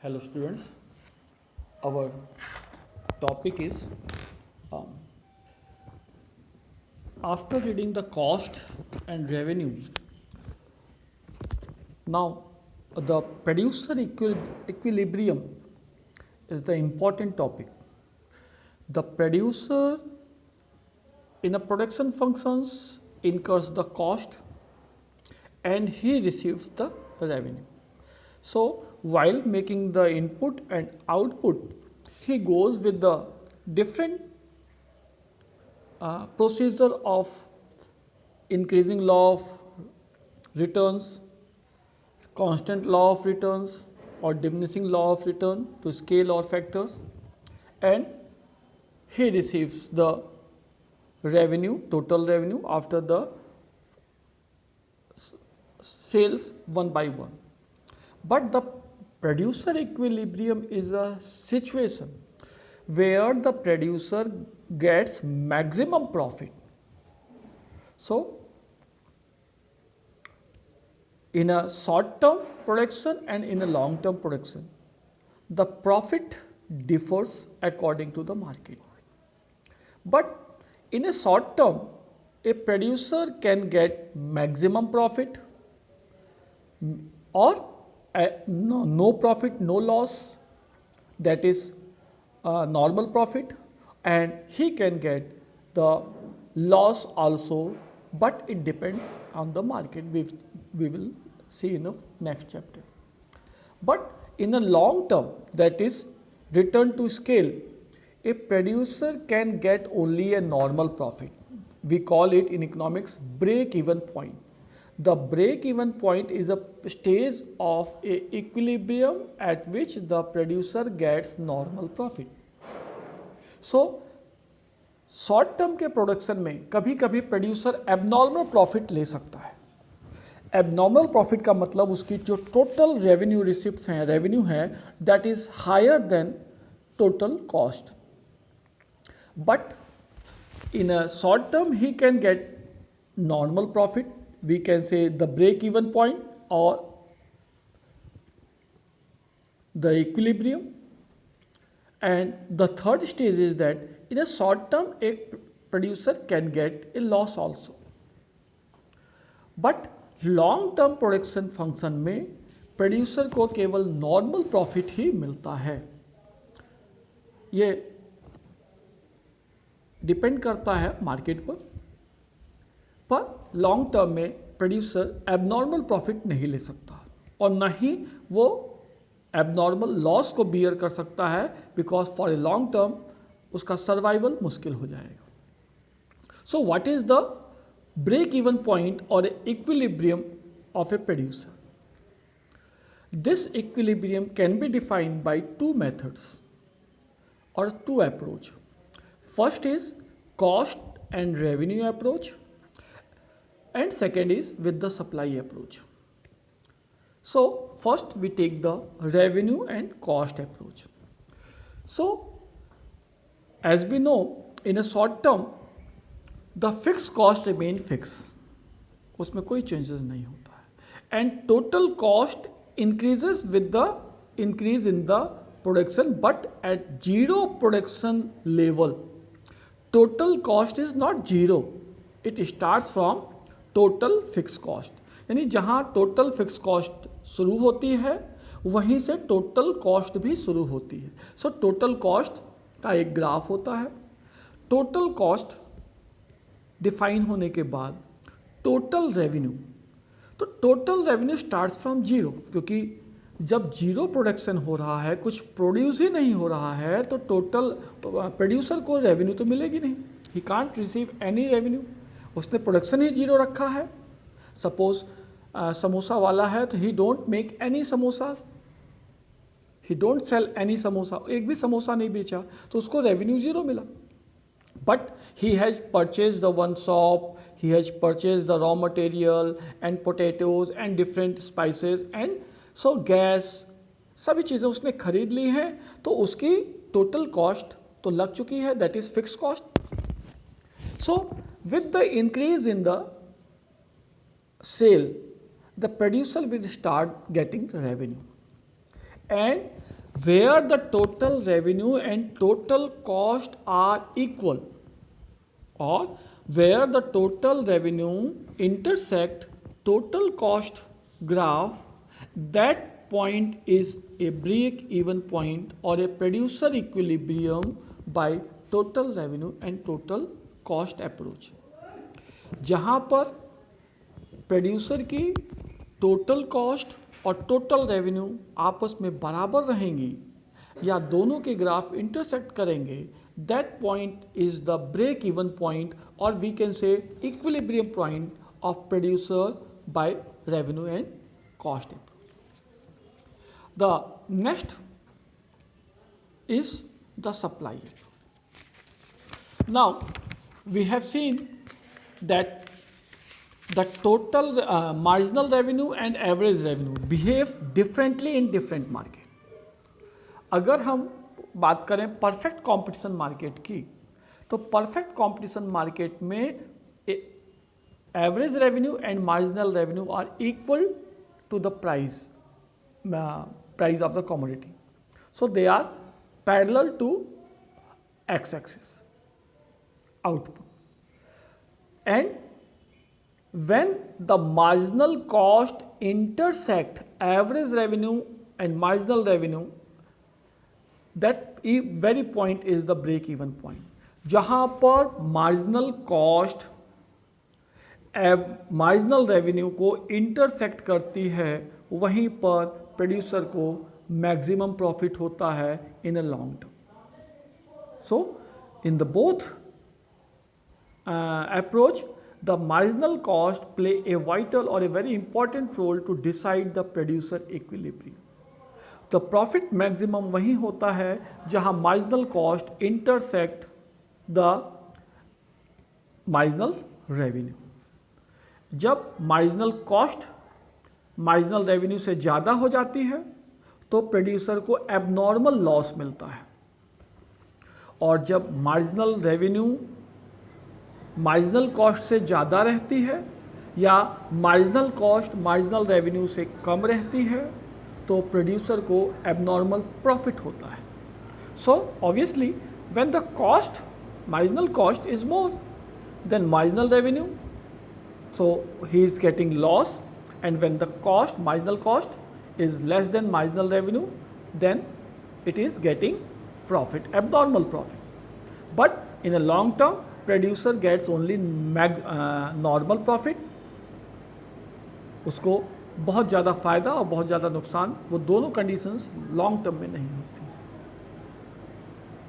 Hello students, our topic is um, after reading the cost and revenue. Now the producer equilibrium is the important topic. The producer in a production functions incurs the cost and he receives the revenue. So while making the input and output, he goes with the different procedure of increasing law of returns, constant law of returns, or diminishing law of return to scale or factors, and he receives the revenue, total revenue after the sales one by one. But the producer equilibrium is a situation where the producer gets maximum profit. So in a short term production and in a long term production, the profit differs according to the market. But in a short term, a producer can get maximum profit or no profit, no loss, that is normal profit, and he can get the loss also, but it depends on the market. We will see in the next chapter. But in the long term, that is return to scale, a producer can get only a normal profit. We call it in economics break-even point. The break-even point is a stage of a equilibrium at which the producer gets normal profit. So short term के production में कभी कभी producer abnormal profit ले सकता है. Abnormal profit का मतलब उसकी जो टोटल रेवेन्यू रिसिप्ट्स हैं, रेवेन्यू है, that is higher than total cost. But in a short term he can get normal profit. We can say the break even point और the equilibrium. And the third stage is that in a short term, a producer can get a loss also. But long term production function में producer को केवल normal profit ही मिलता है. ये depend करता है market पर लॉन्ग टर्म में प्रोड्यूसर एबनॉर्मल प्रॉफिट नहीं ले सकता और न ही वो एबनॉर्मल लॉस को बियर कर सकता है, because for a long term उसका सर्वाइवल मुश्किल हो जाएगा. So what is the break even point और equilibrium of a producer? This equilibrium can be defined by two methods और two approach. First is cost and revenue approach and second is with the supply approach. So first we take the revenue and cost approach. So as we know, in a short term the fixed cost remain fixed, उसमें कोई changes नहीं होता है, and total cost increases with the increase in the production, but at zero production level total cost is not zero, it starts from total fix cost. यानी जहाँ total fix cost शुरू होती है वहीं से टोटल कॉस्ट भी शुरू होती है. सो टोटल कॉस्ट का एक ग्राफ होता है. टोटल कॉस्ट डिफाइन होने के बाद टोटल रेवेन्यू, तो total revenue starts from zero, क्योंकि जब जीरो प्रोडक्शन हो रहा है, कुछ प्रोड्यूस ही नहीं हो रहा है, तो टोटल प्रोड्यूसर को रेवेन्यू तो मिलेगी नहीं. He can't receive any revenue. उसने प्रोडक्शन ही जीरो रखा है. सपोज समोसा वाला है तो ही don't make any samosa, he don't sell any samosa, एक भी समोसा नहीं बेचा, तो उसको रेवेन्यू जीरो मिला. But he has purchase the one shop, he has purchase the raw material and potatoes and different spices and so gas, सभी चीज़ें उसने खरीद ली हैं, तो उसकी टोटल कॉस्ट तो लग चुकी है, that is fix cost. So with the increase in the sale, the producer will start getting revenue, and where the total revenue and total cost are equal, or where the total revenue intersect total cost graph, that point is a break even point or a producer equilibrium by total revenue and total cost approach. जहाँ पर producer की total cost और total revenue आपस में बराबर रहेंगी या दोनों के ग्राफ इंटरसेक्ट करेंगे, that point is the break even point और we can say equilibrium point of producer by revenue and cost approach. The next is the supply approach. Now we have seen that the total marginal revenue and average revenue behave differently in different market. अगर हम बात करें perfect competition market की, तो perfect competition market में average revenue and marginal revenue are equal to the price of the commodity, so they are parallel to X axis output. And when the marginal cost intersect average revenue and marginal revenue, that very point is the break even point. जहाँ पर marginal cost marginal revenue को intersect करती है, वहीं पर producer को maximum profit होता है in a long term. So in the both approach, the marginal cost play a vital or a very important role to decide the producer equilibrium. The profit maximum वही होता है जहाँ marginal cost intersect the marginal revenue. जब marginal cost marginal revenue से ज़्यादा हो जाती है तो producer को abnormal loss मिलता है, और जब marginal revenue मार्जिनल कॉस्ट से ज़्यादा रहती है या मार्जिनल कॉस्ट मार्जिनल रेवेन्यू से कम रहती है तो प्रोड्यूसर को एबनॉर्मल प्रॉफिट होता है. So obviously when the cost marginal cost is more than marginal revenue, so he is getting loss, and when the cost marginal cost is less than marginal revenue, then it is getting profit, abnormal profit. But in a long term producer gets only normal profit. उसको बहुत ज़्यादा फ़ायदा और बहुत ज़्यादा नुकसान, वो दोनों कंडीशंस लॉन्ग टर्म में नहीं होती.